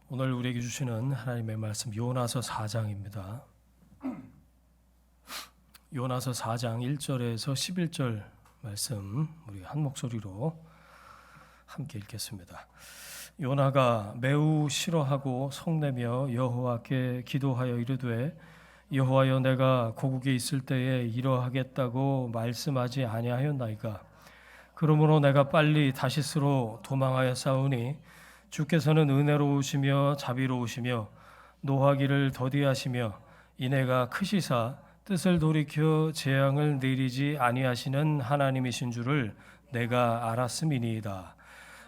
오늘 우리에게 주시는 하나님의 말씀 요나서 4장입니다. 요나서 4장 1절에서 11절 말씀 우리 한 목소리로 함께 읽겠습니다. 요나가 매우 싫어하고 성내며 여호와께 기도하여 이르되 여호와여 내가 고국에 있을 때에 이러하겠다고 말씀하지 아니하였나이까. 그러므로 내가 빨리 다시스로 도망하여 싸우니 주께서는 은혜로우시며 자비로우시며 노하기를 더디하시며 인애가 크시사 뜻을 돌이켜 재앙을 내리지 아니하시는 하나님이신 줄을 내가 알았음이니이다.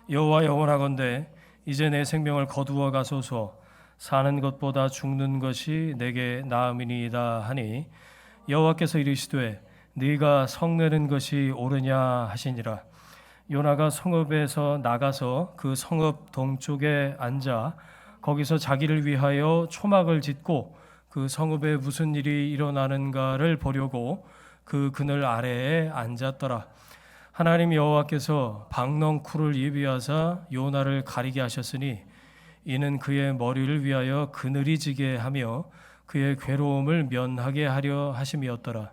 여호와 영원하건대 이제 내 생명을 거두어 가소서. 사는 것보다 죽는 것이 내게 나음이니이다 하니 여호와께서 이르시되 네가 성내는 것이 옳으냐 하시니라. 요나가 성읍에서 나가서 그 성읍 동쪽에 앉아 거기서 자기를 위하여 초막을 짓고 그 성읍에 무슨 일이 일어나는가를 보려고 그 그늘 아래에 앉았더라. 하나님 여호와께서 박넝쿨을 예비하사 요나를 가리게 하셨으니 이는 그의 머리를 위하여 그늘이 지게 하며 그의 괴로움을 면하게 하려 하심이었더라.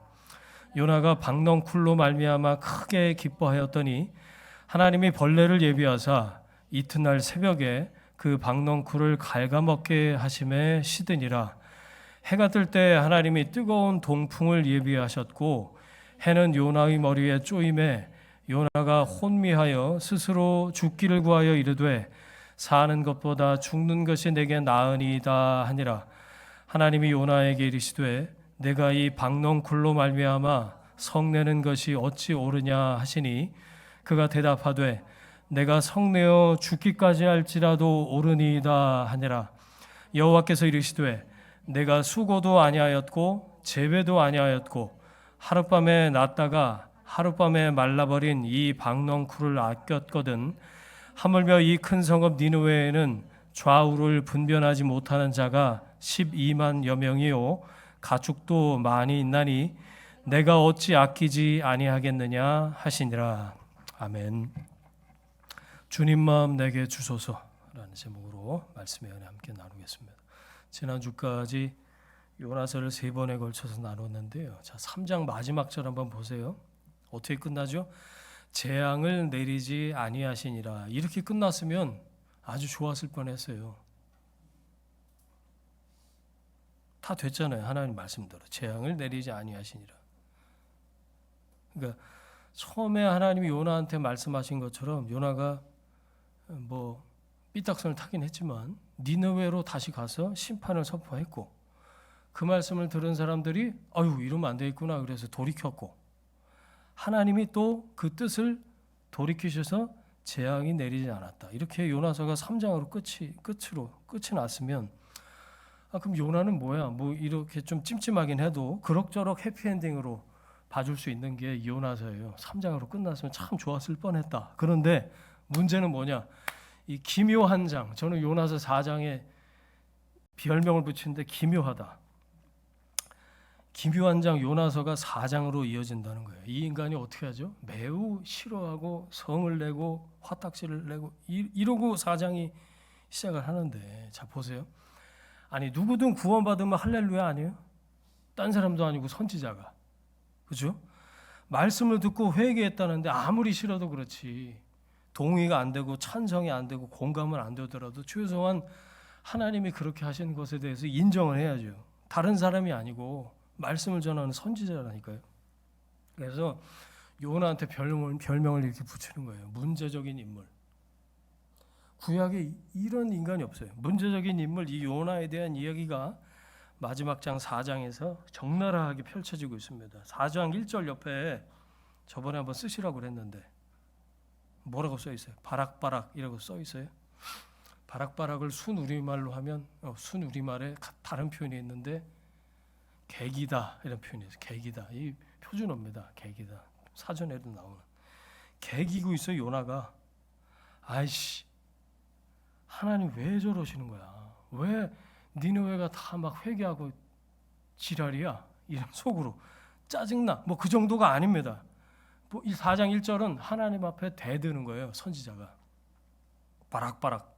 요나가 박넝쿨로 말미암아 크게 기뻐하였더니 하나님이 벌레를 예비하사 이튿날 새벽에 그 박넝쿨을 갉아먹게 하심에 시드니라. 해가 뜰 때 하나님이 뜨거운 동풍을 예비하셨고 해는 요나의 머리에 쪼임에 요나가 혼미하여 스스로 죽기를 구하여 이르되 사는 것보다 죽는 것이 내게 나으니이다 하니라. 하나님이 요나에게 이르시되 내가 이 박넝쿨로 말미암아 성내는 것이 어찌 옳으냐 하시니 그가 대답하되 내가 성내어 죽기까지 할지라도 옳으니이다 하니라. 여호와께서 이르시되 내가 수고도 아니하였고 재배도 아니하였고 하룻밤에 났다가 하룻밤에 말라버린 이 박넝쿨을 아꼈거든. 하물며 이 큰 성읍 니느웨에는 좌우를 분변하지 못하는 자가 12만여 명이요 가축도 많이 있나니 내가 어찌 아끼지 아니하겠느냐 하시니라. 아멘. 주님 마음 내게 주소서라는 제목으로 말씀의 은혜 함께 나누겠습니다. 지난주까지 요나서를 3번에 걸쳐서 나눴는데요. 자, 3장 마지막 절 한번 보세요. 어떻게 끝나죠? 재앙을 내리지 아니하시니라. 이렇게 끝났으면 아주 좋았을 뻔했어요. 다 됐잖아요. 하나님 말씀대로 재앙을 내리지 아니하시니라. 그러니까 처음에 하나님이 요나한테 말씀하신 것처럼 요나가 삐딱선을 타긴 했지만 니느웨로 다시 가서 심판을 선포했고 그 말씀을 들은 사람들이 아유 이러면 안 되겠구나 그래서 돌이켰고 하나님이 또 그 뜻을 돌이키셔서 재앙이 내리지 않았다. 이렇게 요나서가 3장으로 끝이 났으면 그럼 요나는 뭐야? 이렇게 좀 찜찜하긴 해도 그럭저럭 해피엔딩으로 봐줄 수 있는 게 요나서예요. 3장으로 끝났으면 참 좋았을 뻔했다. 그런데 문제는 뭐냐? 이 기묘한 장. 저는 요나서 4장에 별명을 붙이는데 기묘하다. 기묘한 장 요나서가 4장으로 이어진다는 거예요. 이 인간이 어떻게 하죠? 매우 싫어하고 성을 내고 화딱지를 내고 이러고 4장이 시작을 하는데 자 보세요. 아니 누구든 구원받으면 할렐루야 아니에요? 딴 사람도 아니고 선지자가. 그죠? 말씀을 듣고 회개했다는데 아무리 싫어도 그렇지 동의가 안 되고 찬성이 안 되고 공감은 안 되더라도 최소한 하나님이 그렇게 하시는 것에 대해서 인정을 해야죠. 다른 사람이 아니고 말씀을 전하는 선지자라니까요. 그래서 요나한테 별명을 이렇게 붙이는 거예요. 문제적인 인물. 구약에 이런 인간이 없어요. 문제적인 인물 이 요나에 대한 이야기가 마지막 장 4장에서 적나라하게 펼쳐지고 있습니다. 4장 1절 옆에 저번에 한번 쓰시라고 그랬는데 뭐라고 써 있어요? 바락바락이라고 써 있어요. 바락바락을 순우리말로 하면 순우리말에 다른 표현이 있는데 계기다 이런 표현이 있어요. 계기다. 이 표준어입니다. 계기다. 사전에도 나오는. 계기고 있어요. 요나가. 아이씨 하나님 왜 저러시는 거야? 왜 니느웨가 다 막 회개하고 지랄이야? 이런 속으로 짜증나. 그 정도가 아닙니다. 이 4장 1절은 하나님 앞에 대드는 거예요. 선지자가. 바락바락.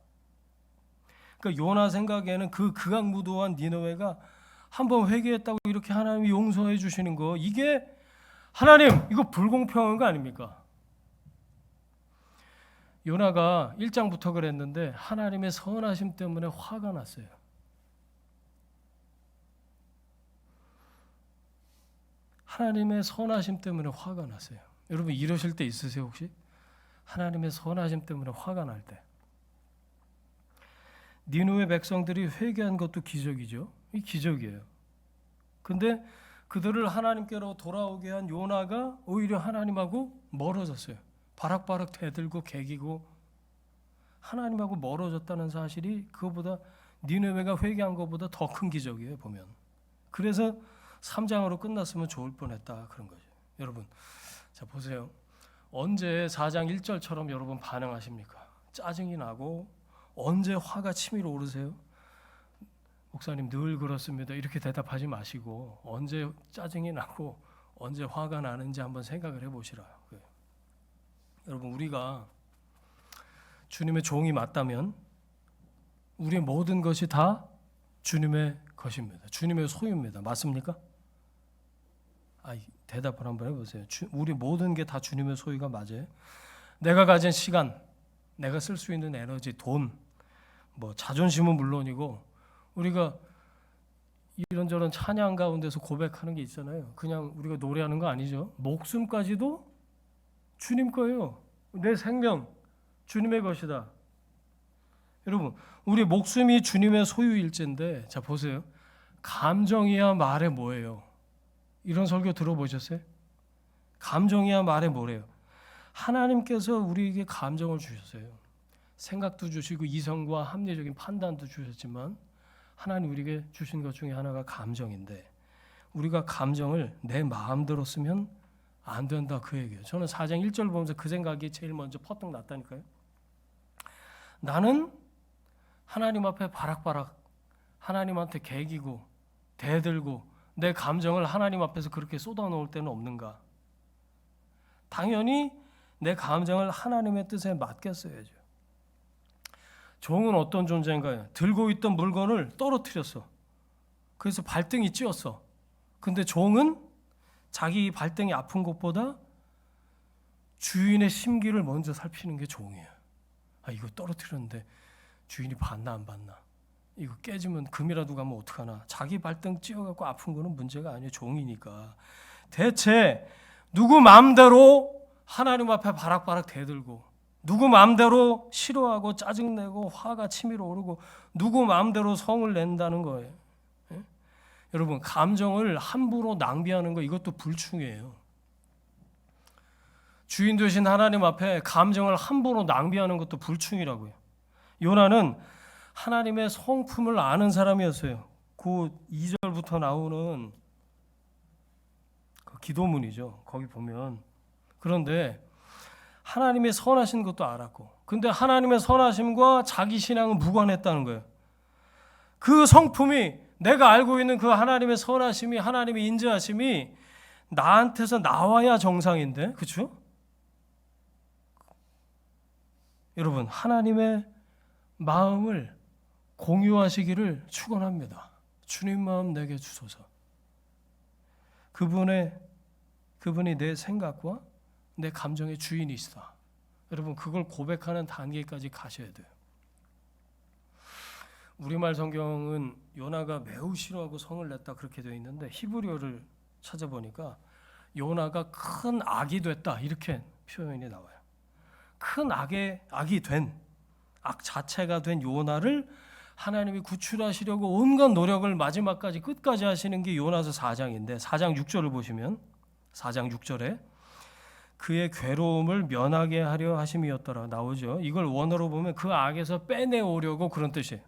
그러니까 요나 생각에는 그 극악무도한 니느웨가 한번 회개했다고 이렇게 하나님이 용서해 주시는 거, 이게 하나님 이거 불공평한 거 아닙니까? 요나가 1장부터 그랬는데 하나님의 선하심 때문에 화가 났어요. 하나님의 선하심 때문에 화가 났어요. 여러분 이러실 때 있으세요 혹시? 하나님의 선하심 때문에 화가 날 때. 니느웨 백성들이 회개한 것도 기적이죠. 이 기적이에요. 근데 그들을 하나님께로 돌아오게 한 요나가 오히려 하나님하고 멀어졌어요. 바락바락 대들고 개기고 하나님하고 멀어졌다는 사실이 그거보다, 니느웨가 회개한 것보다 더 큰 기적이에요 보면. 그래서 3장으로 끝났으면 좋을 뻔했다 그런 거죠. 여러분 자 보세요. 언제 4장 1절처럼 여러분 반응하십니까? 짜증이 나고 언제 화가 치밀어 오르세요? 목사님 늘 그렇습니다 이렇게 대답하지 마시고 언제 짜증이 나고 언제 화가 나는지 한번 생각을 해보시라. 여러분 우리가 주님의 종이 맞다면 우리의 모든 것이 다 주님의 것입니다. 주님의 소유입니다. 맞습니까? 대답을 한번 해보세요. 우리 모든 게 다 주님의 소유가 맞아요? 내가 가진 시간, 내가 쓸 수 있는 에너지, 돈, 뭐 자존심은 물론이고 우리가 이런저런 찬양 가운데서 고백하는 게 있잖아요. 그냥 우리가 노래하는 거 아니죠. 목숨까지도 주님 거예요. 내 생명 주님의 것이다. 여러분 우리 목숨이 주님의 소유일진데 자 보세요. 감정이야 말해 뭐예요? 이런 설교 들어보셨어요? 감정이야 말해 뭐래요? 하나님께서 우리에게 감정을 주셨어요. 생각도 주시고 이성과 합리적인 판단도 주셨지만 하나님 우리에게 주신 것 중에 하나가 감정인데 우리가 감정을 내 마음대로 쓰면 안 된다 그 얘기예요. 저는 4장 1절 보면서 그 생각이 제일 먼저 퍼뜩 났다니까요. 나는 하나님 앞에 바락바락 하나님한테 개기고 대들고 내 감정을 하나님 앞에서 그렇게 쏟아놓을 때는 없는가? 당연히 내 감정을 하나님의 뜻에 맡겼어야죠. 종은 어떤 존재인가요? 들고 있던 물건을 떨어뜨렸어. 그래서 발등이 찧었어. 근데 종은 자기 발등이 아픈 것보다 주인의 심기를 먼저 살피는 게 종이에요. 이거 떨어뜨렸는데 주인이 봤나 안 봤나? 이거 깨지면 금이라도 가면 어떡하나? 자기 발등 찧어갖고 아픈 거는 문제가 아니에요. 종이니까. 대체 누구 마음대로 하나님 앞에 바락바락 대들고 누구 마음대로 싫어하고 짜증내고 화가 치밀어 오르고 누구 마음대로 성을 낸다는 거예요. 예? 여러분 감정을 함부로 낭비하는 거 이것도 불충이에요. 주인 되신 하나님 앞에 감정을 함부로 낭비하는 것도 불충이라고요. 요나는 하나님의 성품을 아는 사람이었어요. 그 2절부터 나오는 그 기도문이죠. 거기 보면. 그런데 하나님의 선하신 것도 알았고 근데 하나님의 선하심과 자기 신앙은 무관했다는 거예요. 그 성품이 내가 알고 있는 그 하나님의 선하심이 하나님의 인자하심이 나한테서 나와야 정상인데 그렇죠? 여러분 하나님의 마음을 공유하시기를 축원합니다. 주님 마음 내게 주소서. 그분이 내 생각과 내 감정의 주인이시다. 여러분 그걸 고백하는 단계까지 가셔야 돼요. 우리말 성경은 요나가 매우 싫어하고 성을 냈다 그렇게 되어 있는데 히브리어를 찾아보니까 요나가 큰 악이 됐다 이렇게 표현이 나와요. 큰 악이 된 악 자체가 된 요나를 하나님이 구출하시려고 온갖 노력을 마지막까지 끝까지 하시는 게 요나서 4장인데 4장 6절을 보시면 4장 6절에 그의 괴로움을 면하게 하려 하심이었더라 나오죠. 이걸 원어로 보면 그 악에서 빼내오려고 그런 뜻이에요.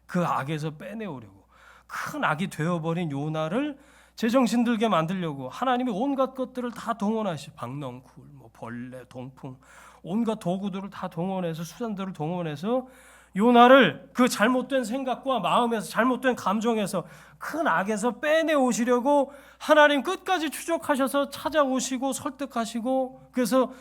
그 악에서 빼내오려고 큰 악이 되어버린 요나를 제정신 들게 만들려고 하나님이 온갖 것들을 다 동원하시 박넝쿨, 뭐 벌레, 동풍 온갖 도구들을 다 동원해서 수단들을 동원해서 요나를 그 잘못된 생각과 마음에서 잘못된 감정에서 큰 악에서 빼내오시려고 하나님 끝까지 추적하셔서 찾아오시고 설득하시고 그래서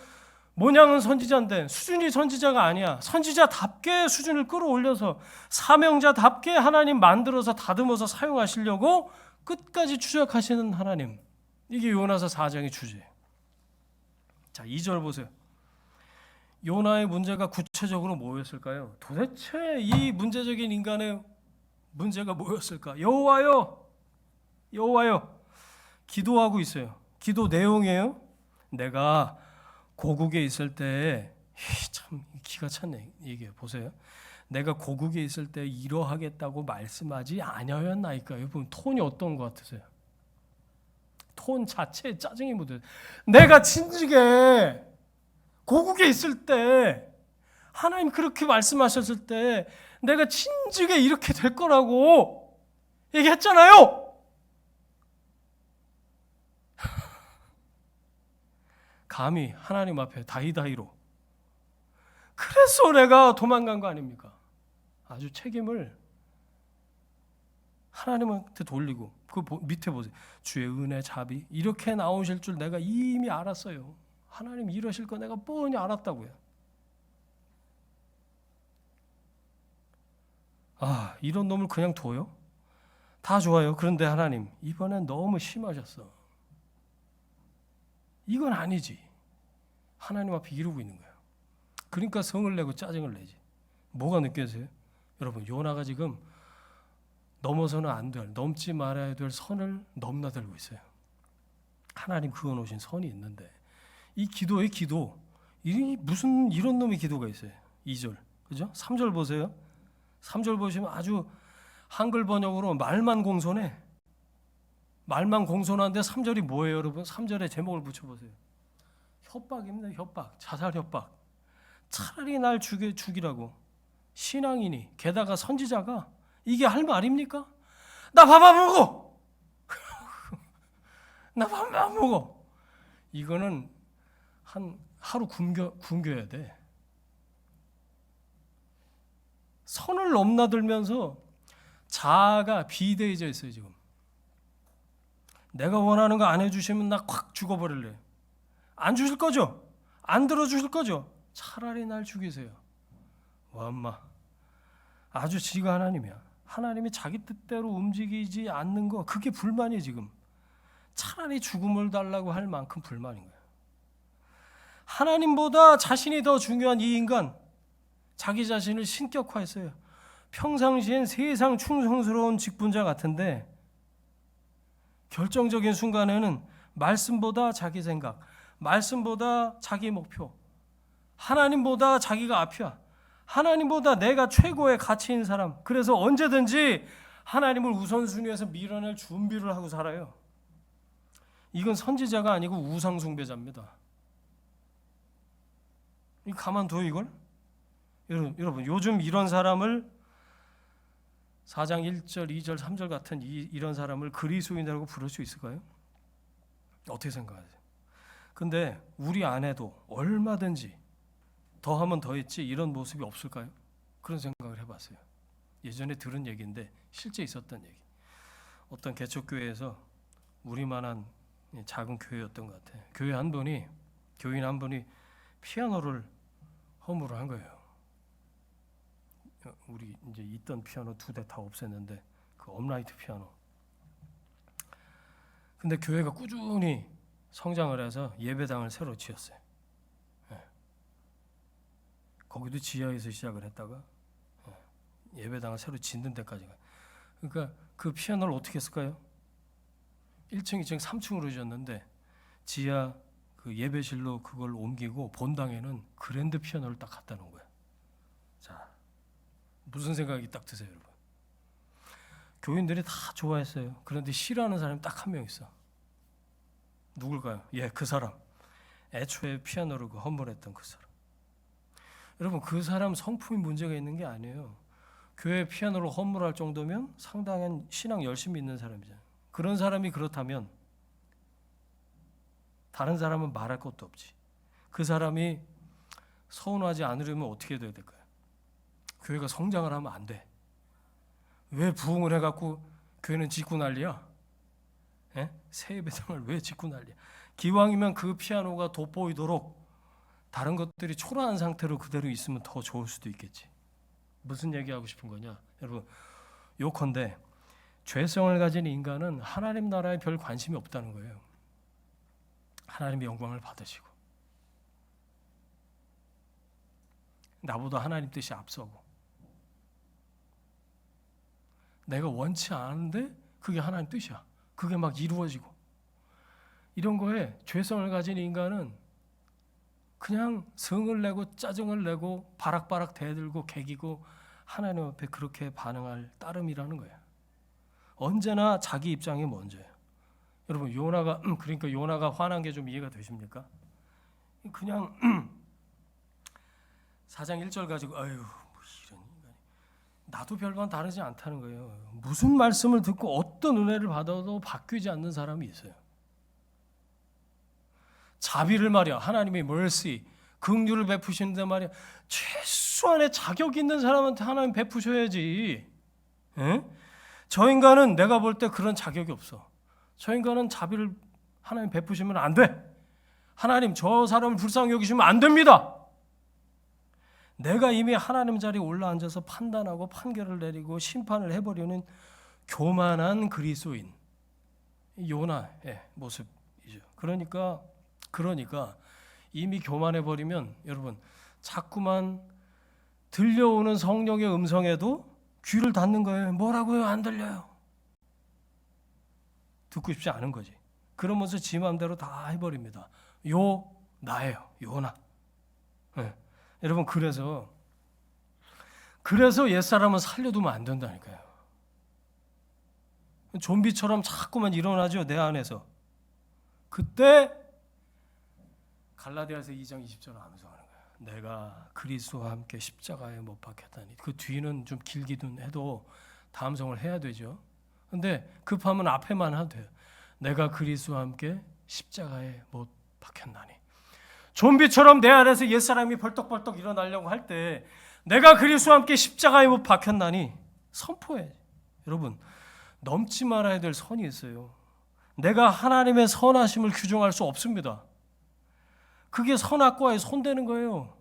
모냥은 선지자인데 수준이 선지자가 아니야. 선지자답게 수준을 끌어올려서 사명자답게 하나님 만들어서 다듬어서 사용하시려고 끝까지 추적하시는 하나님. 이게 요나서 4장의 주제예요. 자, 2절 보세요. 요나의 문제가 구체적으로 뭐였을까요? 도대체 이 문제적인 인간의 문제가 뭐였을까? 여호와여, 여호와여, 기도하고 있어요. 기도 내용이에요. 내가 고국에 있을 때, 참 기가 찼네. 이게 보세요. 내가 고국에 있을 때 이러하겠다고 말씀하지 아니었나이까. 여러분 톤이 어떤 것 같으세요? 톤 자체에 짜증이 묻어요. 내가 진즉에 고국에 있을 때 하나님 그렇게 말씀하셨을 때 내가 진즉에 이렇게 될 거라고 얘기했잖아요. 감히 하나님 앞에 다이다이로. 그래서 내가 도망간 거 아닙니까? 아주 책임을 하나님한테 돌리고 그 밑에 보세요. 주의 은혜 자비 이렇게 나오실 줄 내가 이미 알았어요. 하나님 이러실 거 내가 뻔히 알았다고요. 아, 이런 놈을 그냥 둬요? 다 좋아요. 그런데 하나님 이번엔 너무 심하셨어. 이건 아니지. 하나님 앞에 이러고 있는 거예요. 그러니까 성을 내고 짜증을 내지. 뭐가 느껴져요? 여러분 요나가 지금 넘어서는 안 될, 넘지 말아야 될 선을 넘나들고 있어요. 하나님 그어놓으신 선이 있는데 이 기도의 기도, 이 무슨 이런 놈의 기도가 있어요. 2절, 그죠? 3절 보세요. 3절 보시면 아주 한글 번역으로 말만 공손해. 말만 공손한데 3절이 뭐예요, 여러분? 3절에 제목을 붙여보세요. 협박입니다. 협박, 자살 협박. 차라리 날 죽이라고. 신앙인이 게다가 선지자가 이게 할 말입니까? 나 밥 안 먹어. 나 밥 안 먹어. 이거는 한 하루 굶겨야 돼. 선을 넘나들면서 자아가 비대해져 있어요 지금. 내가 원하는 거 안 해주시면 나 콱 죽어버릴래. 안 주실 거죠? 안 들어주실 거죠? 차라리 날 죽이세요. 와 엄마. 아주 지가 하나님이야. 하나님이 자기 뜻대로 움직이지 않는 거 그게 불만이에요 지금. 차라리 죽음을 달라고 할 만큼 불만인 거예요. 하나님보다 자신이 더 중요한 이 인간, 자기 자신을 신격화했어요. 평상시엔 세상 충성스러운 직분자 같은데 결정적인 순간에는 말씀보다 자기 생각, 말씀보다 자기 목표, 하나님보다 자기가 앞이야. 하나님보다 내가 최고의 가치인 사람. 그래서 언제든지 하나님을 우선순위에서 밀어낼 준비를 하고 살아요. 이건 선지자가 아니고 우상 숭배자입니다. 가만둬요 이걸? 여러분 요즘 이런 사람을 4장 1절, 2절, 3절 같은 이런 사람을 그리스도인이라고 부를 수 있을까요? 어떻게 생각하세요? 근데 우리 안에도 얼마든지 더하면 더했지 이런 모습이 없을까요? 그런 생각을 해봤어요. 예전에 들은 얘기인데 실제 있었던 얘기. 어떤 개척교회에서 우리만한 작은 교회였던 것 같아요. 교인 한 분이 피아노를 허물을 한 거예요. 우리 이제 있던 피아노 2대 다 없앴는데 그 업라이트 피아노. 근데 교회가 꾸준히 성장을 해서 예배당을 새로 지었어요. 거기도 지하에서 시작을 했다가 예배당을 새로 짓는 데까지 가요. 그러니까 그 피아노를 어떻게 했을까요? 1층, 2층, 3층으로 지었는데 지하 그 예배실로 그걸 옮기고 본당에는 그랜드 피아노를 딱 갖다 놓은 거예요. 자, 무슨 생각이 딱 드세요, 여러분? 교인들이 다 좋아했어요. 그런데 싫어하는 사람이 딱 한 명 있어. 누굴까요? 예, 그 사람. 애초에 피아노를 허물했던 그 사람. 여러분 그 사람 성품이 문제가 있는 게 아니에요. 교회 피아노를 허물할 정도면 상당한 신앙 열심히 있는 사람이잖아요. 그런 사람이 그렇다면 다른 사람은 말할 것도 없지. 그 사람이 서운하지 않으려면 어떻게 돼야 될까요? 교회가 성장을 하면 안 돼. 왜 부흥을 해갖고 교회는 짓고 난리야? 새 예배당을 왜 짓고 난리야? 기왕이면 그 피아노가 돋보이도록 다른 것들이 초라한 상태로 그대로 있으면 더 좋을 수도 있겠지. 무슨 얘기하고 싶은 거냐? 여러분, 요컨대 죄성을 가진 인간은 하나님 나라에 별 관심이 없다는 거예요. 하나님의 영광을 받으시고 나보다 하나님 뜻이 앞서고 내가 원치 않은데 그게 하나님 뜻이야. 그게 막 이루어지고 이런 거에 죄성을 가진 인간은 그냥 성을 내고 짜증을 내고 바락바락 대들고 개기고 하나님 앞에 그렇게 반응할 따름이라는 거예요. 언제나 자기 입장이 먼저예요. 여러분 요나가 그러니까 요나가 화난 게 좀 이해가 되십니까? 그냥 4장 1절 가지고 아유 뭐 이런 인간이 나도 별반 다르지 않다는 거예요. 무슨 말씀을 듣고 어떤 은혜를 받아도 바뀌지 않는 사람이 있어요. 자비를 말이야 하나님의 mercy 긍휼을 베푸시는데 말이야 최소한의 자격 있는 사람한테 하나님 베푸셔야지. 에? 저 인간은 내가 볼 때 그런 자격이 없어. 저 인간은 자비를 하나님 베푸시면 안 돼. 하나님 저 사람을 불쌍히 여기시면 안 됩니다. 내가 이미 하나님 자리에 올라앉아서 판단하고 판결을 내리고 심판을 해버리는 교만한 그리스도인 요나의 모습이죠. 그러니까 이미 교만해버리면 여러분 자꾸만 들려오는 성령의 음성에도 귀를 닫는 거예요. 뭐라고요? 안 들려요. 듣고 싶지 않은 거지. 그러면서 지 마음대로 다 해버립니다. 나예요. 요나. 네. 여러분 그래서 옛사람은 살려두면 안 된다니까요. 좀비처럼 자꾸만 일어나죠. 내 안에서. 그때 갈라디아서 2장 20절 암송하는 거예요. 내가 그리스도와 함께 십자가에 못 박혔다니. 그 뒤는 좀 길기도 해도 다음성을 해야 되죠. 근데 급하면 앞에만 하도 돼요. 내가 그리스도와 함께 십자가에 못 박혔나니. 좀비처럼 내 안에서 옛사람이 벌떡벌떡 일어나려고 할 때 내가 그리스도와 함께 십자가에 못 박혔나니 선포해. 여러분 넘지 말아야 될 선이 있어요. 내가 하나님의 선하심을 규정할 수 없습니다. 그게 선악과에 손대는 거예요.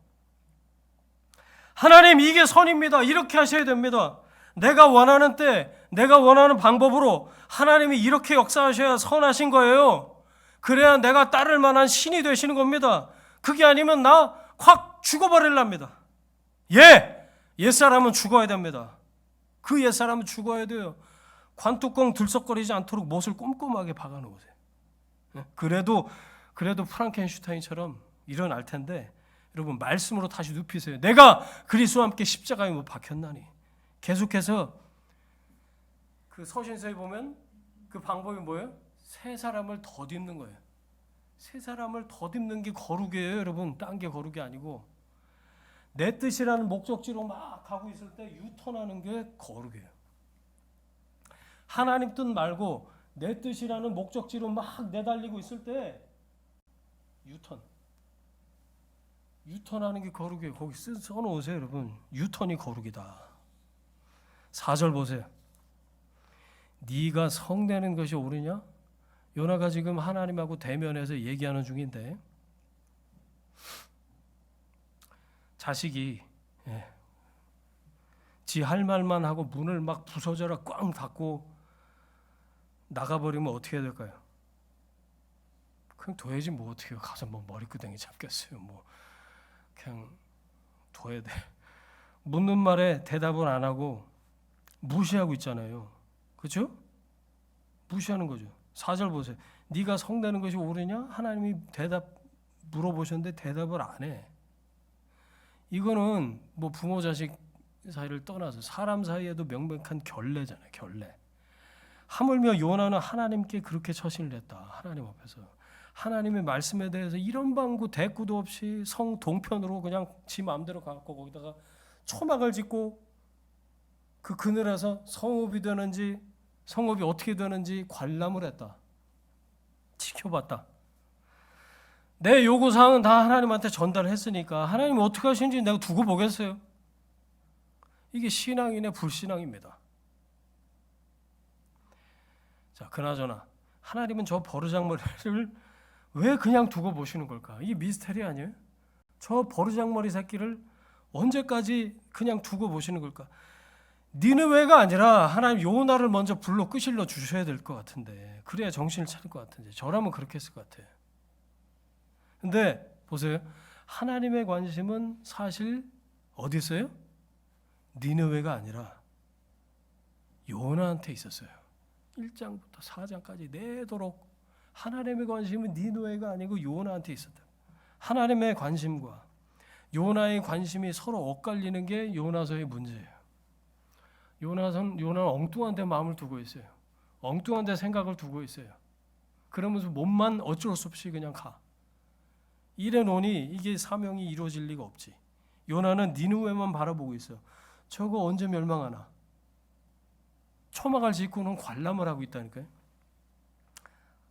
하나님 이게 선입니다. 이렇게 하셔야 됩니다. 내가 원하는 때 내가 원하는 방법으로 하나님이 이렇게 역사하셔야 선하신 거예요. 그래야 내가 따를 만한 신이 되시는 겁니다. 그게 아니면 나 확 죽어버릴랍니다. 옛사람은 죽어야 됩니다. 그 옛사람은 죽어야 돼요. 관뚜껑 들썩거리지 않도록 못을 꼼꼼하게 박아놓으세요. 그래도 프랑켄슈타인처럼 일어날 텐데 여러분 말씀으로 다시 눕히세요. 내가 그리스도와 함께 십자가에 못 박혔나니. 계속해서 그 서신서에 보면 그 방법이 뭐예요? 새 사람을 덧입는 거예요. 새 사람을 덧입는 게 거룩이에요, 여러분. 딴 게 거룩이 아니고 내 뜻이라는 목적지로 막 가고 있을 때 유턴하는 게 거룩이에요. 하나님 뜻 말고 내 뜻이라는 목적지로 막 내달리고 있을 때 유턴하는 게 거룩이에요. 거기 써놓으세요, 여러분. 유턴이 거룩이다. 4절 보세요. 네가 성내는 것이 옳으냐? 요나가 지금 하나님하고 대면해서 얘기하는 중인데 자식이 지 할 말만 하고 문을 막 부서져라 꽝 닫고 나가버리면 어떻게 해야 될까요? 그냥 둬야지 뭐 어떻게 해요. 가서 뭐 머리끄댕이 잡겠어요. 뭐 그냥 둬야 돼. 묻는 말에 대답을 안 하고 무시하고 있잖아요. 그렇죠? 무시하는 거죠. 4절 보세요. 네가 성내는 것이 옳으냐? 하나님이 물어보셨는데 대답을 안 해. 이거는 뭐 부모 자식 사이를 떠나서 사람 사이에도 명백한 결례잖아요. 결례. 하물며 요나는 하나님께 그렇게 처신을 했다. 하나님 앞에서. 하나님의 말씀에 대해서 이런 방구 대꾸도 없이 성 동편으로 그냥 지 마음대로 가고 거기다가 초막을 짓고 그 그늘에서 성읍이 어떻게 되는지 관람을 했다. 지켜봤다. 내 요구사항은 다 하나님한테 전달했으니까 하나님이 어떻게 하시는지 내가 두고 보겠어요. 이게 신앙인의 불신앙입니다. 자, 그나저나 하나님은 저 버르장머리를 왜 그냥 두고 보시는 걸까? 이게 미스테리 아니에요? 저 버르장머리 새끼를 언제까지 그냥 두고 보시는 걸까? 니느웨가 아니라 하나님 요나를 먼저 불러 끄실러 주셔야 될 것 같은데, 그래야 정신을 차릴 것 같은데, 저라면 그렇게 했을 것 같아요. 근데 보세요, 하나님의 관심은 사실 어디 있어요? 니느웨가 아니라 요나한테 있었어요. 1장부터 4장까지 내도록 하나님의 관심은 니느웨가 아니고 요나한테 있었다. 하나님의 관심과 요나의 관심이 서로 엇갈리는 게 요나서의 문제예요. 요나는 엉뚱한 데 마음을 두고 있어요. 엉뚱한 데 생각을 두고 있어요. 그러면서 몸만 어쩔 수 없이 그냥 가. 이래 놓으니 이게 사명이 이루어질 리가 없지. 요나는 니느웨만 바라보고 있어. 저거 언제 멸망하나. 초막을 짓고는 관람을 하고 있다니까요.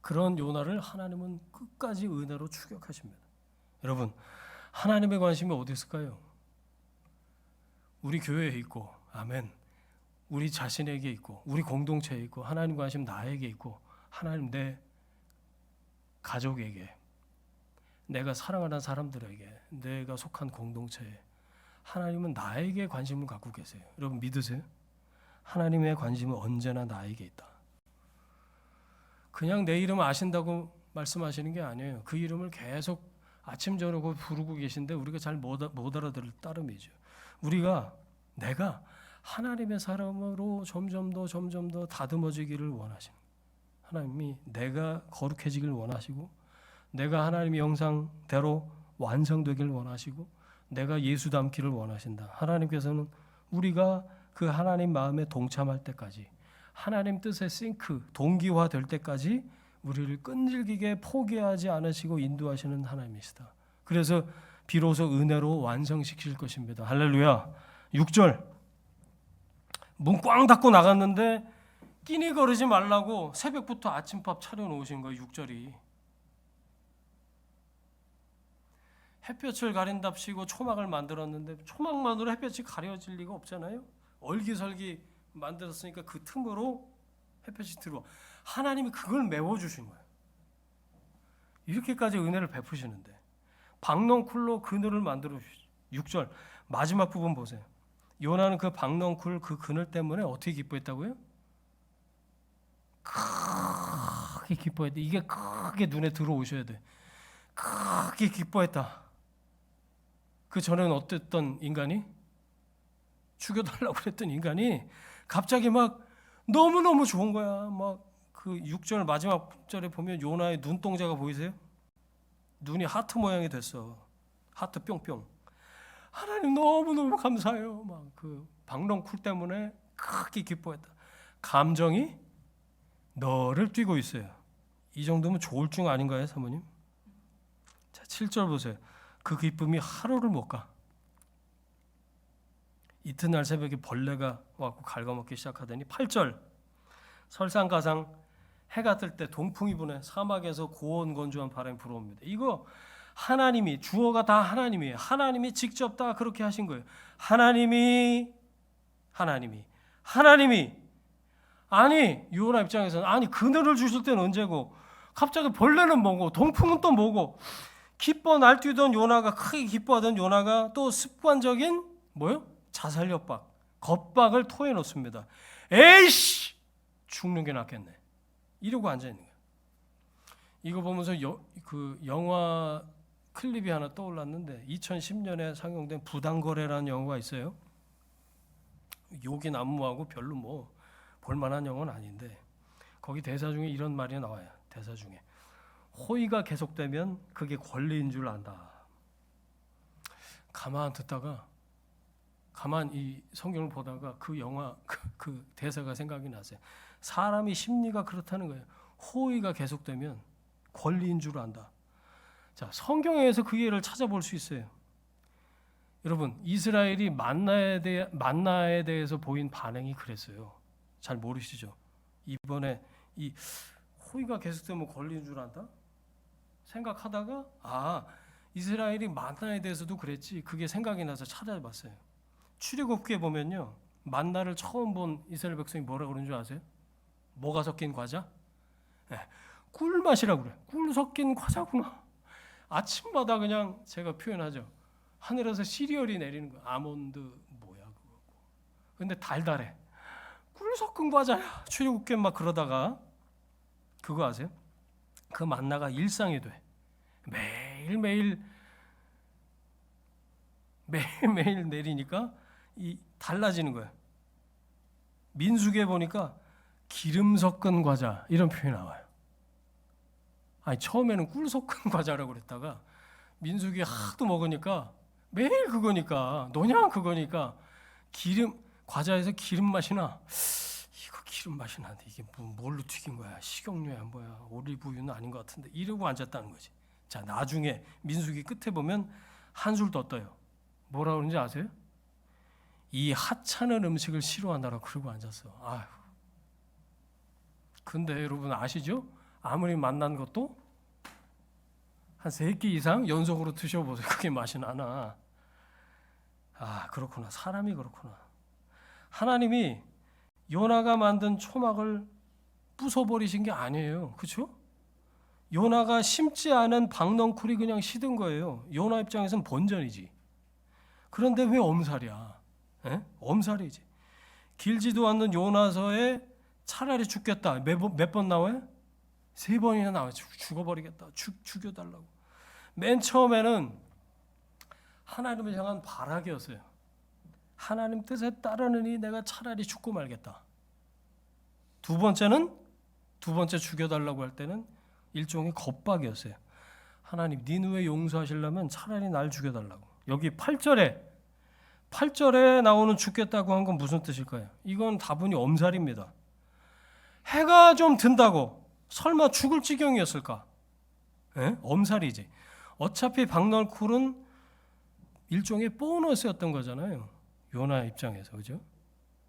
그런 요나를 하나님은 끝까지 은혜로 추격하십니다. 여러분, 하나님의 관심이 어디 있을까요? 우리 교회에 있고, 아멘. 우리 자신에게 있고, 우리 공동체에 있고, 하나님 관심 나에게 있고, 하나님 내 가족에게, 내가 사랑하는 사람들에게, 내가 속한 공동체에, 하나님은 나에게 관심을 갖고 계세요. 여러분 믿으세요? 하나님의 관심은 언제나 나에게 있다. 그냥 내 이름 아신다고 말씀하시는 게 아니에요. 그 이름을 계속 아침 저녁 부르고 계신데 우리가 잘 못 알아들을 따름이죠. 내가 하나님의 사람으로 점점 더 다듬어지기를 원하시는, 하나님이 내가 거룩해지길 원하시고, 내가 하나님의 형상대로 완성되길 원하시고, 내가 예수 닮기를 원하신다. 하나님께서는 우리가 그 하나님 마음에 동참할 때까지, 하나님 뜻의 동기화 될 때까지 우리를 끈질기게 포기하지 않으시고 인도하시는 하나님이시다. 그래서 비로소 은혜로 완성시킬 것입니다. 할렐루야. 6절, 문 꽝 닫고 나갔는데 끼니 거르지 말라고 새벽부터 아침밥 차려놓으신 거예요. 6절이. 햇볕을 가린답시고 초막을 만들었는데 초막만으로 햇볕이 가려질 리가 없잖아요. 얼기설기 만들었으니까 그 틈으로 햇볕이 들어와. 하나님이 그걸 메워주신 거예요. 이렇게까지 은혜를 베푸시는데 박넝쿨로 그늘을 만들어 주시죠. 6절 마지막 부분 보세요. 요나는 그 박넝쿨 그 그늘 때문에 어떻게 기뻐했다고요? 크게 기뻐했다. 이게 크게 눈에 들어오셔야 돼. 크게 기뻐했다. 그 전에는 어땠던 인간이? 죽여달라고 그랬던 인간이 갑자기 막 너무너무 좋은 거야. 막 그 6절 마지막 절에 보면 요나의 눈동자가 보이세요? 눈이 하트 모양이 됐어. 하트 뿅뿅. 하나님 너무너무 감사해요. 막 그 박넝쿨 때문에 크게 기뻐했다. 감정이 너를 뛰고 있어요. 이 정도면 조울증 아닌가요, 사모님? 자, 7절 보세요. 그 기쁨이 하루를 못 가. 이튿날 새벽에 벌레가 와서 갉아먹기 시작하더니 8절 설상가상 해가 뜰 때 동풍이 부네 사막에서 고온건조한 바람이 불어옵니다. 이거 하나님이, 주어가 다 하나님이에요. 하나님이 직접 다 그렇게 하신 거예요. 하나님이 아니 요나 입장에서는 아니 그늘을 주실 때는 언제고 갑자기 벌레는 뭐고 동풍은 또 뭐고 기뻐 날뛰던 요나가 크게 기뻐하던 요나가 또 습관적인 뭐요? 자살 협박, 겁박을 토해 놓습니다. 에이씨 죽는 게 낫겠네. 이러고 앉아 있는 거예요. 이거 보면서 그 영화 클립이 하나 떠올랐는데 2010년에 상영된 부당거래라는 영화가 있어요. 욕이 난무하고 별로 뭐 볼만한 영화는 아닌데 거기 대사 중에 이런 말이 나와요. 대사 중에 호의가 계속되면 그게 권리인 줄 안다. 가만 듣다가 가만 이 성경을 보다가 그 영화 그 대사가 생각이 나세요. 사람이 심리가 그렇다는 거예요. 호의가 계속되면 권리인 줄 안다. 자, 성경에서 그 예를 찾아볼 수 있어요. 여러분, 이스라엘이 만나에 대해서 보인 반응이 그랬어요. 잘 모르시죠? 이번에 이 호의가 계속되면 권리인 줄 안다? 생각하다가 이스라엘이 만나에 대해서도 그랬지. 그게 생각이 나서 찾아봤어요. 출애굽기에 보면요. 만나를 처음 본 이스라엘 백성이 뭐라고 그러는 줄 아세요? 뭐가 섞인 과자? 꿀맛이라고 그래요. 꿀 섞인 과자구나. 아침마다 그냥 제가 표현하죠. 하늘에서 시리얼이 내리는 거야. 아몬드 뭐야 그거. 근데 달달해. 꿀 섞은 과자야. 출애굽기 막 그러다가 그거 아세요? 그 만나가 일상이 돼. 매일매일 내리니까 이 달라지는 거야. 민수기에 보니까 기름 섞은 과자 이런 표현이 나와요. 아니 처음에는 꿀 섞은 과자라고 그랬다가 민수기 하도 먹으니까 매일 그거니까 노냥 그거니까 기름 과자에서 기름 맛이 나. 이거 기름 맛이 나는데 이게 뭘로 튀긴 거야? 식용유야 뭐야? 올리브유는 아닌 것 같은데 이러고 앉았다는 거지. 자 나중에 민수기 끝에 보면 한술 더 떠요. 뭐라 그러는지 아세요? 이 하찮은 음식을 싫어한다라고 그러고 앉았어. 아휴. 근데 여러분 아시죠? 아무리 만난 것도 한 3끼 이상 연속으로 드셔보세요. 그게 맛이 나나. 아 그렇구나. 사람이 그렇구나. 하나님이 요나가 만든 초막을 부숴버리신 게 아니에요. 그렇죠? 요나가 심지 않은 박넝쿨이 그냥 시든 거예요. 요나 입장에서는 본전이지. 그런데 왜 엄살이야? 에? 엄살이지. 길지도 않는 요나서에 차라리 죽겠다. 몇 번 나와요? 3번이나 나와요. 죽어버리겠다. 죽여달라고. 맨 처음에는 하나님을 향한 발악이었어요. 하나님 뜻에 따르느니 내가 차라리 죽고 말겠다. 두 번째 죽여달라고 할 때는 일종의 겁박이었어요. 하나님 니느웨 용서하시려면 차라리 날 죽여달라고. 여기 8절에 나오는 죽겠다고 한 건 무슨 뜻일까요? 이건 다분히 엄살입니다. 해가 좀 든다고 설마 죽을 지경이었을까? 에? 엄살이지. 어차피 박넝쿨은 일종의 보너스였던 거잖아요. 요나 입장에서. 그죠?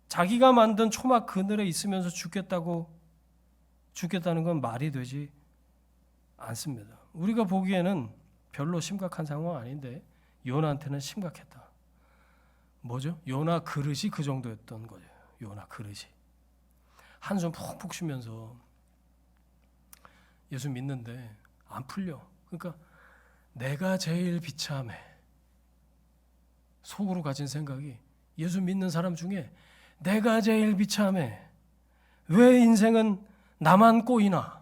자기가 만든 초막 그늘에 있으면서 죽겠다는 건 말이 되지 않습니다. 우리가 보기에는 별로 심각한 상황 아닌데 요나한테는 심각했다. 뭐죠? 요나 그릇이 그 정도였던 거예요. 요나 그릇이. 한숨 푹푹 쉬면서 예수 믿는데 안 풀려. 그러니까 내가 제일 비참해. 속으로 가진 생각이 예수 믿는 사람 중에 내가 제일 비참해. 왜 인생은 나만 꼬이나?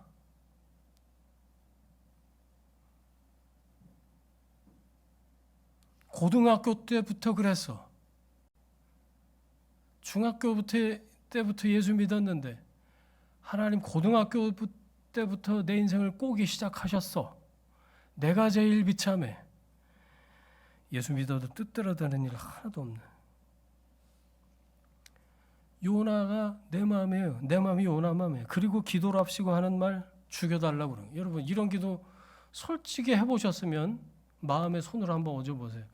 고등학교 때부터 그랬어. 중학교 때부터 예수 믿었는데 하나님 고등학교 때부터 내 인생을 꼬기 시작하셨어. 내가 제일 비참해. 예수 믿어도 뜻대로 되는 일 하나도 없네. 요나가 내 마음이에요. 내 마음이 요나 마음이에요. 그리고 기도를 합시고 하는 말 죽여달라고 그래요. 여러분 이런 기도 솔직히 해보셨으면 마음에 손을 한번 얹어보세요.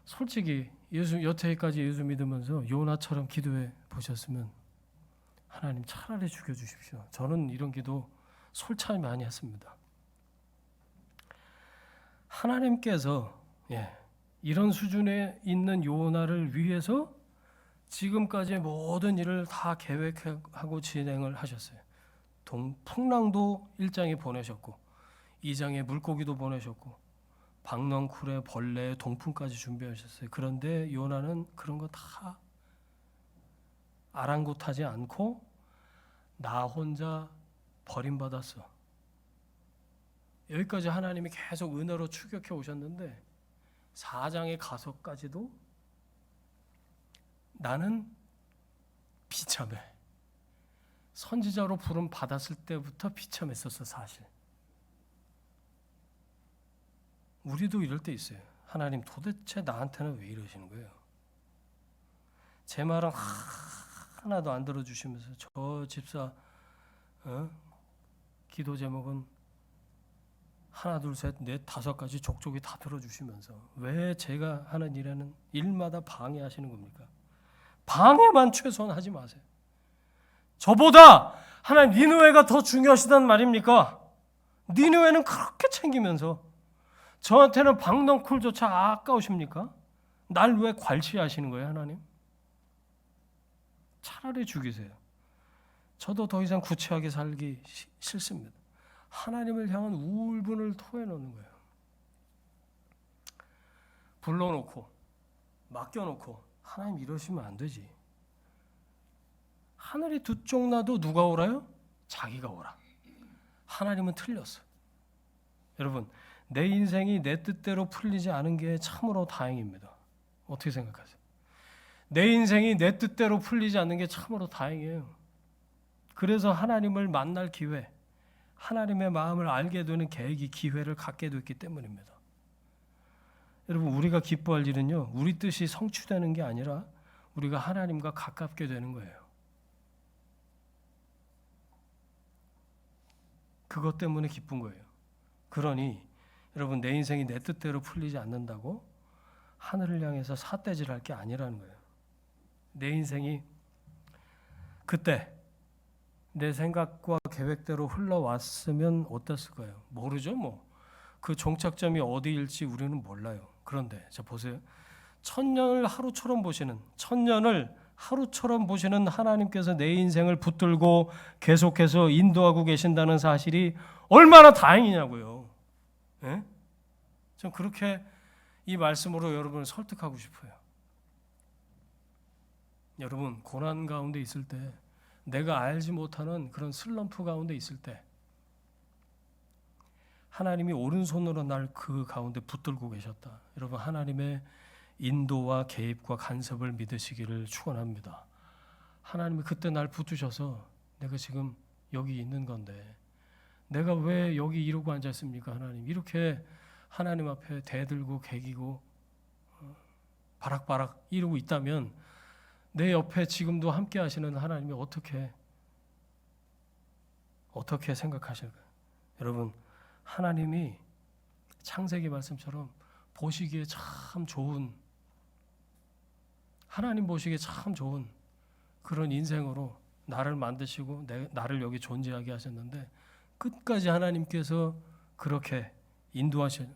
솔직히 여태까지 예수 믿으면서 요나처럼 기도해 보셨으면 하나님 차라리 죽여주십시오. 저는 이런 기도 솔찬히 많이 했습니다. 하나님께서 이런 수준에 있는 요나를 위해서 지금까지 모든 일을 다 계획하고 진행을 하셨어요. 풍랑도 1장에 보내셨고 2장에 물고기도 보내셨고 박넝쿨에 벌레 동풍까지 준비하셨어요. 그런데 요나는 그런 거 다 아랑곳하지 않고 나 혼자 버림받았어. 여기까지 하나님이 계속 은혜로 추격해 오셨는데 4장에 가서까지도 나는 비참해. 선지자로 부름 받았을 때부터 비참했었어. 사실 우리도 이럴 때 있어요. 하나님 도대체 나한테는 왜 이러시는 거예요? 제 말은 하나도 안 들어주시면서 저 집사 기도 제목은 하나 둘 셋 넷 다섯 가지 족족이 다 들어주시면서 왜 제가 하는 일에는 일마다 방해하시는 겁니까? 방해만 최소한 하지 마세요. 저보다 하나님 니느웨가 더 중요하시단 말입니까? 니느웨는 그렇게 챙기면서 저한테는 박넝쿨조차 아까우십니까? 날 왜 괄시하시는 거예요, 하나님? 차라리 죽이세요. 저도 더 이상 구체하게 살기 싫습니다. 하나님을 향한 울분을 토해놓는 거예요. 불러놓고 맡겨놓고 하나님 이러시면 안 되지. 하늘이 두 쪽 나도 누가 오라요? 자기가 오라. 하나님은 틀렸어. 여러분, 내 인생이 내 뜻대로 풀리지 않은 게 참으로 다행입니다. 어떻게 생각하세요? 내 인생이 내 뜻대로 풀리지 않는 게 참으로 다행이에요. 그래서 하나님을 만날 기회, 하나님의 마음을 알게 되는 계획이 기회를 갖게 됐기 때문입니다. 여러분, 우리가 기뻐할 일은요, 우리 뜻이 성취되는 게 아니라 우리가 하나님과 가깝게 되는 거예요. 그것 때문에 기쁜 거예요. 그러니 여러분, 내 인생이 내 뜻대로 풀리지 않는다고 하늘을 향해서 삿대질할 게 아니라는 거예요. 내 인생이 그때 내 생각과 계획대로 흘러왔으면 어땠을까요? 모르죠, 뭐. 그 종착점이 어디일지 우리는 몰라요. 그런데 자 보세요. 천년을 하루처럼 보시는 하나님께서 내 인생을 붙들고 계속해서 인도하고 계신다는 사실이 얼마나 다행이냐고요. 예? 전 그렇게 이 말씀으로 여러분을 설득하고 싶어요. 여러분, 고난 가운데 있을 때, 내가 알지 못하는 그런 슬럼프 가운데 있을 때 하나님이 오른손으로 날 그 가운데 붙들고 계셨다. 여러분, 하나님의 인도와 개입과 간섭을 믿으시기를 축원합니다. 하나님이 그때 날 붙드셔서 내가 지금 여기 있는 건데 내가 왜 여기 이러고 앉았습니까? 하나님, 이렇게 하나님 앞에 대들고 개기고 바락바락 이러고 있다면 내 옆에 지금도 함께 하시는 하나님이 어떻게 생각하실까요? 여러분, 하나님이 창세기 말씀처럼 보시기에 참 좋은, 하나님 보시기에 참 좋은 그런 인생으로 나를 만드시고 나를 여기 존재하게 하셨는데 끝까지 하나님께서 그렇게 인도하실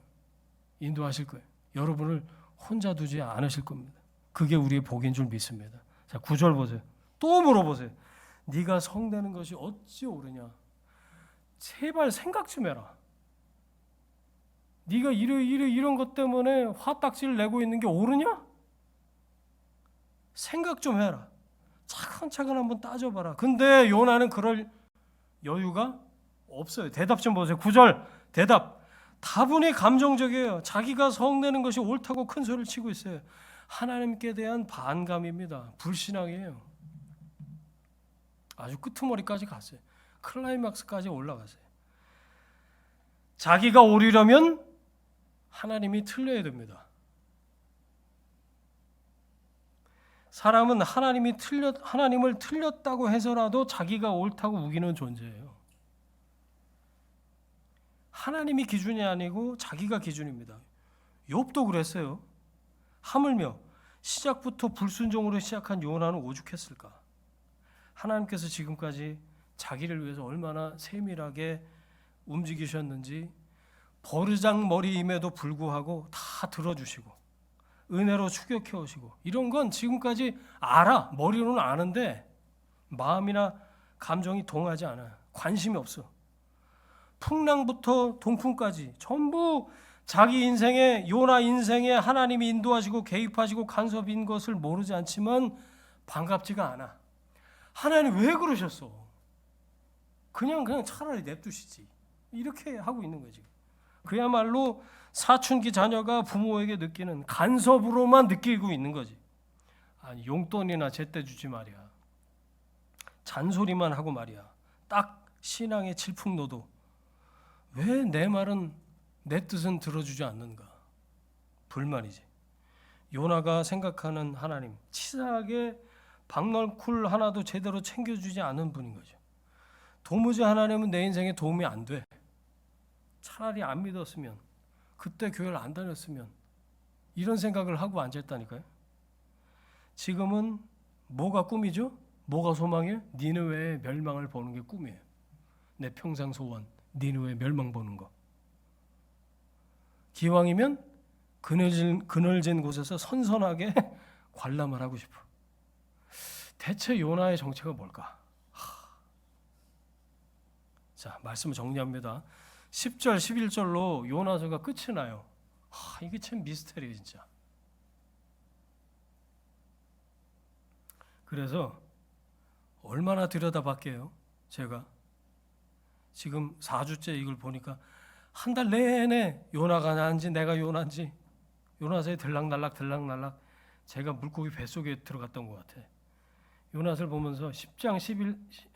거예요. 여러분을 혼자 두지 않으실 겁니다. 그게 우리의 복인 줄 믿습니다. 자, 9절 보세요. 또 물어보세요. 네가 성내는 것이 어찌 옳으냐. 제발 생각 좀 해라. 네가 이런 것 때문에 화딱지를 내고 있는 게 옳으냐? 생각 좀 해라. 차근차근 한번 따져봐라. 근데 요나는 그럴 여유가 없어요. 대답 좀 보세요. 9절 대답. 다분히 감정적이에요. 자기가 성내는 것이 옳다고 큰 소리를 치고 있어요. 하나님께 대한 반감입니다. 불신앙이에요. 아주 끄트머리까지 갔어요. 클라이막스까지 올라갔어요. 자기가 옳으려면 하나님이 틀려야 됩니다. 사람은 하나님을 틀렸다고 해서라도 자기가 옳다고 우기는 존재예요. 하나님이 기준이 아니고 자기가 기준입니다. 욥도 그랬어요. 하물며 시작부터 불순종으로 시작한 요나는 오죽했을까? 하나님께서 지금까지 자기를 위해서 얼마나 세밀하게 움직이셨는지 버르장머리임에도 불구하고 다 들어주시고 은혜로 추격해 오시고 이런 건 지금까지 알아. 머리로는 아는데 마음이나 감정이 동하지 않아요. 관심이 없어. 풍랑부터 동풍까지 전부 자기 인생에, 요나 인생에 하나님이 인도하시고 개입하시고 간섭인 것을 모르지 않지만 반갑지가 않아. 하나님 왜 그러셨어? 그냥 차라리 냅두시지. 이렇게 하고 있는 거지. 그야말로 사춘기 자녀가 부모에게 느끼는 간섭으로만 느끼고 있는 거지. 아니, 용돈이나 제때 주지 말이야. 잔소리만 하고 말이야. 딱 신앙의 질풍노도. 왜 내 말은, 내 뜻은 들어주지 않는가? 불만이지. 요나가 생각하는 하나님, 치사하게 박널쿨 하나도 제대로 챙겨주지 않은 분인 거죠. 도무지 하나님은 내 인생에 도움이 안 돼. 차라리 안 믿었으면, 그때 교회를 안 다녔으면, 이런 생각을 하고 앉았다니까요. 지금은 뭐가 꿈이죠? 뭐가 소망이에요? 니느웨의 멸망을 보는 게 꿈이에요. 내 평생 소원, 니느웨의 멸망 보는 거. 기왕이면 그늘진 곳에서 선선하게 관람을 하고 싶어. 대체 요나의 정체가 뭘까? 자, 말씀을 정리합니다. 10절, 11절로 요나서가 끝이 나요. 이게 참 미스터리예요, 진짜. 그래서 얼마나 들여다봤게요. 제가 지금 4주째 이걸 보니까 한 달 내내 요나가 나은지 내가 요나인지 요나서에 들락날락 제가 물고기 뱃속에 들어갔던 것 같아. 요나서를 보면서 4장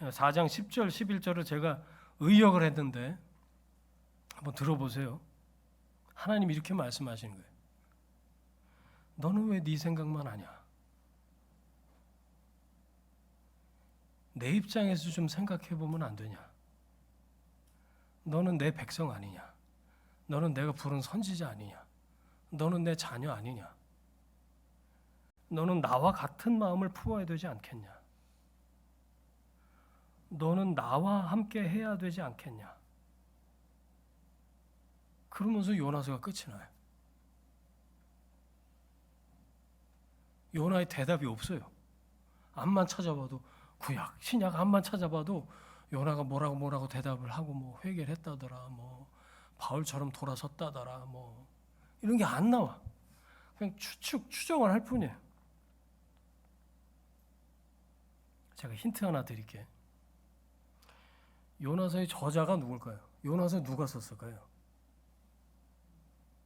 10절 11절을 제가 의역을 했는데 한번 들어보세요. 하나님 이렇게 말씀하시는 거예요. 너는 왜 네 생각만 하냐? 내 입장에서 좀 생각해 보면 안 되냐? 너는 내 백성 아니냐? 너는 내가 부른 선지자 아니냐? 너는 내 자녀 아니냐? 너는 나와 같은 마음을 품어야 되지 않겠냐? 너는 나와 함께 해야 되지 않겠냐? 그러면서 요나서가 끝이 나요. 요나의 대답이 없어요. 암만 찾아봐도 구약, 신약 암만 찾아봐도 요나가 뭐라고 대답을 하고 뭐 회개를 했다더라, 뭐 바울처럼 돌아섰다더라, 뭐 이런 게 안 나와. 그냥 추정을 할 뿐이에요. 제가 힌트 하나 드릴게요. 요나서의 저자가 누굴까요? 요나서 누가 썼을까요?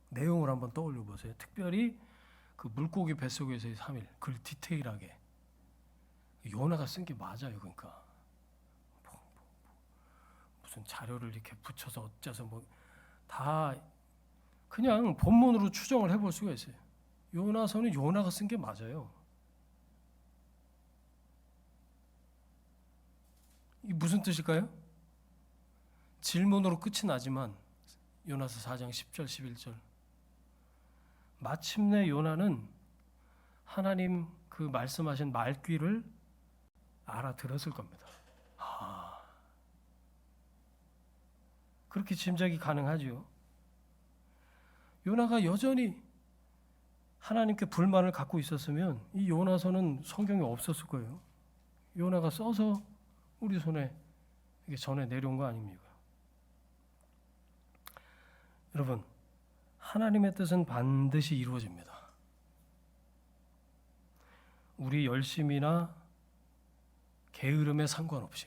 내용을 한번 떠올려 보세요. 특별히 그 물고기 뱃속에서의 3일, 그걸 디테일하게. 요나가 쓴 게 맞아요. 그러니까 무슨 자료를 이렇게 붙여서 어째서 뭐 다 그냥 본문으로 추정을 해볼 수가 있어요. 요나서는 요나가 쓴 게 맞아요. 이게 무슨 뜻일까요? 질문으로 끝이 나지만 요나서 4장 10절 11절 마침내 요나는 하나님 그 말씀하신 말귀를 알아들었을 겁니다. 그렇게 짐작이 가능하죠. 요나가 여전히 하나님께 불만을 갖고 있었으면 이 요나서는 성경에 없었을 거예요. 요나가 써서 우리 손에 이게 전에 내려온 거 아닙니까? 여러분, 하나님의 뜻은 반드시 이루어집니다. 우리 열심이나 게으름에 상관없이,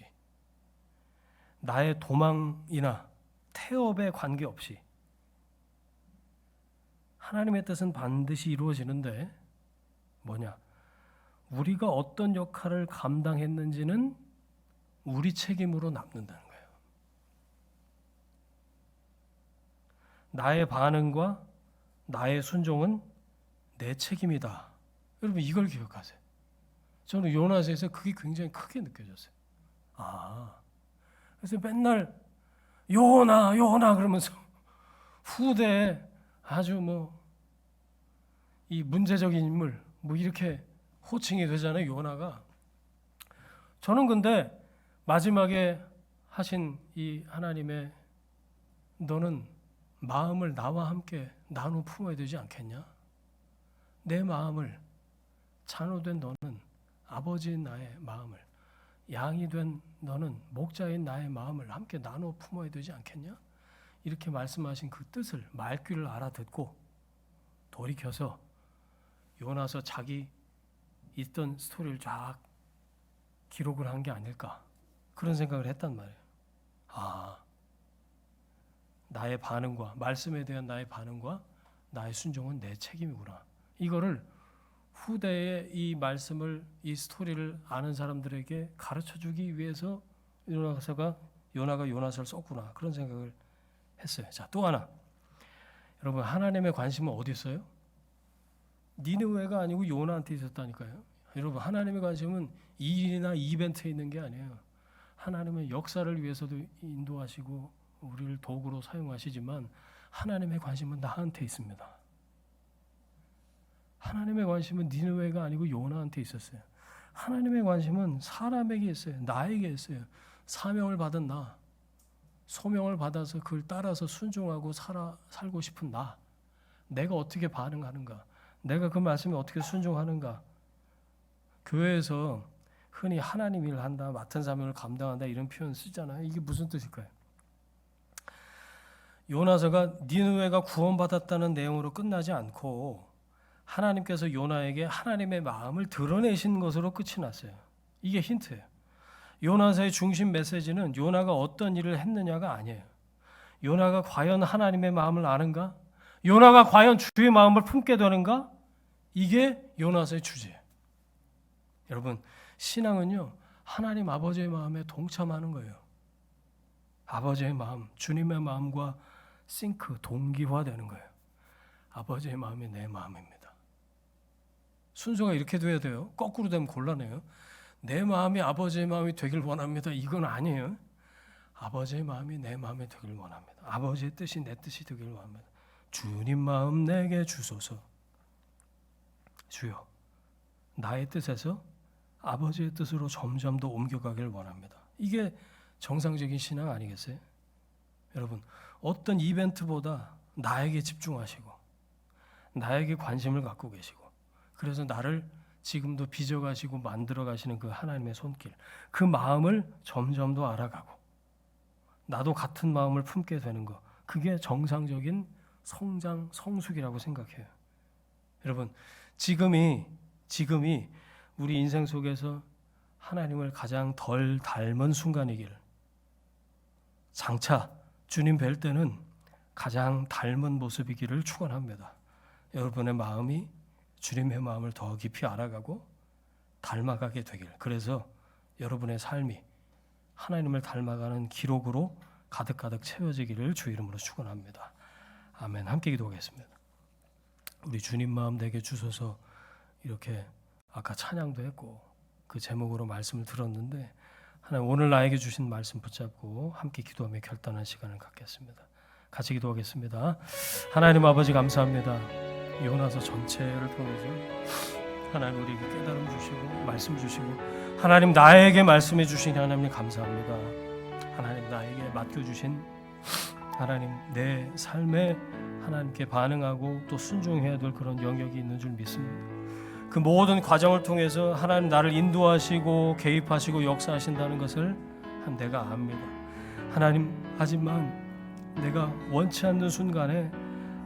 나의 도망이나 태업에 관계없이 하나님의 뜻은 반드시 이루어지는데 뭐냐? 우리가 어떤 역할을 감당했는지는 우리 책임으로 남는다는 거예요. 나의 반응과 나의 순종은 내 책임이다. 여러분 이걸 기억하세요. 저는 요나서에서 그게 굉장히 크게 느껴졌어요. 그래서 맨날 요나 그러면서 후대에 아주 이 문제적인 인물 이렇게 호칭이 되잖아요. 요나가. 저는 근데 마지막에 하신 이 하나님의 너는 마음을 나와 함께 나누어 품어야 되지 않겠냐? 내 마음을 자녀된 너는 아버지인 나의 마음을 양이 된 너는 목자인 나의 마음을 함께 나누어 품어야 되지 않겠냐? 이렇게 말씀하신 그 뜻을 말귀를 알아듣고 돌이켜서 요나서 자기 있던 스토리를 쫙 기록을 한 게 아닐까 그런 생각을 했단 말이에요. 나의 반응과 말씀에 대한 나의 반응과 나의 순종은 내 책임이구나. 이거를 후대에 이 말씀을 이 스토리를 아는 사람들에게 가르쳐주기 위해서 요나가 요나서를 썼구나 그런 생각을 했어요. 자, 또 하나. 여러분 하나님의 관심은 어디 있어요? 니느웨가 아니고 요나한테 있었다니까요. 여러분 하나님의 관심은 일이나 이벤트에 있는 게 아니에요. 하나님은 역사를 위해서도 인도하시고 우리를 도구로 사용하시지만 하나님의 관심은 나한테 있습니다. 하나님의 관심은 니느웨가 아니고 요나한테 있었어요. 하나님의 관심은 사람에게 있어요. 나에게 있어요. 사명을 받은 나, 소명을 받아서 그걸 따라서 순종하고 살고 싶은 나, 내가 어떻게 반응하는가, 내가 그 말씀에 어떻게 순종하는가. 교회에서 흔히 하나님 일을 한다, 맡은 사명을 감당한다 이런 표현 쓰잖아요. 이게 무슨 뜻일까요? 요나서가 니느웨가 구원받았다는 내용으로 끝나지 않고 하나님께서 요나에게 하나님의 마음을 드러내신 것으로 끝이 났어요. 이게 힌트예요. 요나서의 중심 메시지는 요나가 어떤 일을 했느냐가 아니에요. 요나가 과연 하나님의 마음을 아는가? 요나가 과연 주의 마음을 품게 되는가? 이게 요나서의 주제예요. 여러분, 신앙은요, 하나님 아버지의 마음에 동참하는 거예요. 아버지의 마음, 주님의 마음과 싱크, 동기화되는 거예요. 아버지의 마음이 내 마음입니다. 순서가 이렇게 돼야 돼요. 거꾸로 되면 곤란해요. 내 마음이 아버지의 마음이 되길 원합니다. 이건 아니에요. 아버지의 마음이 내 마음이 되길 원합니다. 아버지의 뜻이 내 뜻이 되길 원합니다. 주님 마음 내게 주소서. 주여, 나의 뜻에서 아버지의 뜻으로 점점 더 옮겨가길 원합니다. 이게 정상적인 신앙 아니겠어요? 여러분, 어떤 이벤트보다 나에게 집중하시고 나에게 관심을 갖고 계시고, 그래서 나를 지금도 빚어가시고 만들어가시는 그 하나님의 손길, 그 마음을 점점 더 알아가고 나도 같은 마음을 품게 되는 것, 그게 정상적인 성장, 성숙이라고 생각해요. 여러분, 지금이 우리 인생 속에서 하나님을 가장 덜 닮은 순간이길, 장차 주님 뵐 때는 가장 닮은 모습이기를 축원합니다. 여러분의 마음이 주님의 마음을 더 깊이 알아가고 닮아가게 되길, 그래서 여러분의 삶이 하나님을 닮아가는 기록으로 가득가득 채워지기를 주 이름으로 축원합니다. 아멘. 함께 기도하겠습니다. 우리 주님 마음 내게 주소서, 이렇게 아까 찬양도 했고 그 제목으로 말씀을 들었는데, 하나님 오늘 나에게 주신 말씀 붙잡고 함께 기도하며 결단한 시간을 갖겠습니다. 같이 기도하겠습니다. 하나님 아버지, 감사합니다. 요나서 전체를 통해서 하나님 우리에게 깨달음 주시고 말씀 주시고, 하나님 나에게 말씀해 주신 하나님 감사합니다. 하나님 나에게 맡겨주신 하나님 내 삶에 하나님께 반응하고 또 순종해야 될 그런 영역이 있는 줄 믿습니다. 그 모든 과정을 통해서 하나님 나를 인도하시고 개입하시고 역사하신다는 것을 내가 압니다. 하나님, 하지만 내가 원치 않는 순간에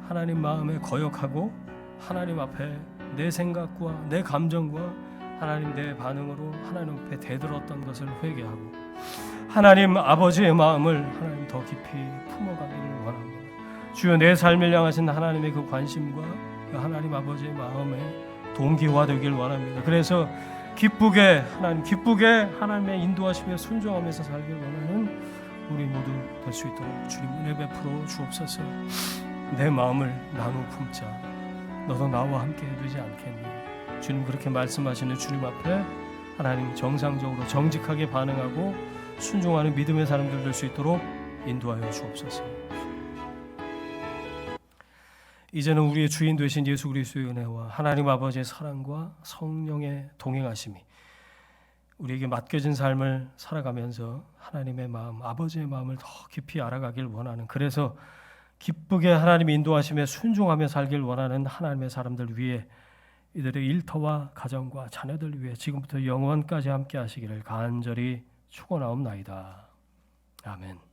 하나님 마음에 거역하고 하나님 앞에 내 생각과 내 감정과 하나님 내 반응으로 하나님 앞에 대들었던 것을 회개하고 하나님 아버지의 마음을 하나님 더 깊이 품어가기를 원합니다. 주여, 내 삶을 향하신 하나님의 그 관심과 그 하나님 아버지의 마음에 동기화되길 원합니다. 그래서 기쁘게 하나님의 인도하심에 순종하면서 살길 원하는 우리 모두 될 수 있도록 주님 은혜 베풀어 주옵소서. 내 마음을 나누어 품자. 너도 나와 함께 되지 않겠니? 주님 그렇게 말씀하시는 주님 앞에 하나님 정상적으로 정직하게 반응하고 순종하는 믿음의 사람들 될 수 있도록 인도하여 주옵소서. 이제는 우리의 주인 되신 예수 그리스도의 은혜와 하나님 아버지의 사랑과 성령의 동행하심이 우리에게 맡겨진 삶을 살아가면서 하나님의 마음, 아버지의 마음을 더 깊이 알아가길 원하는, 그래서 기쁘게 하나님 인도하심에 순종하며 살길 원하는 하나님의 사람들 위해, 이들의 일터와 가정과 자녀들 위해 지금부터 영원까지 함께 하시기를 간절히 축원하옵나이다. 아멘.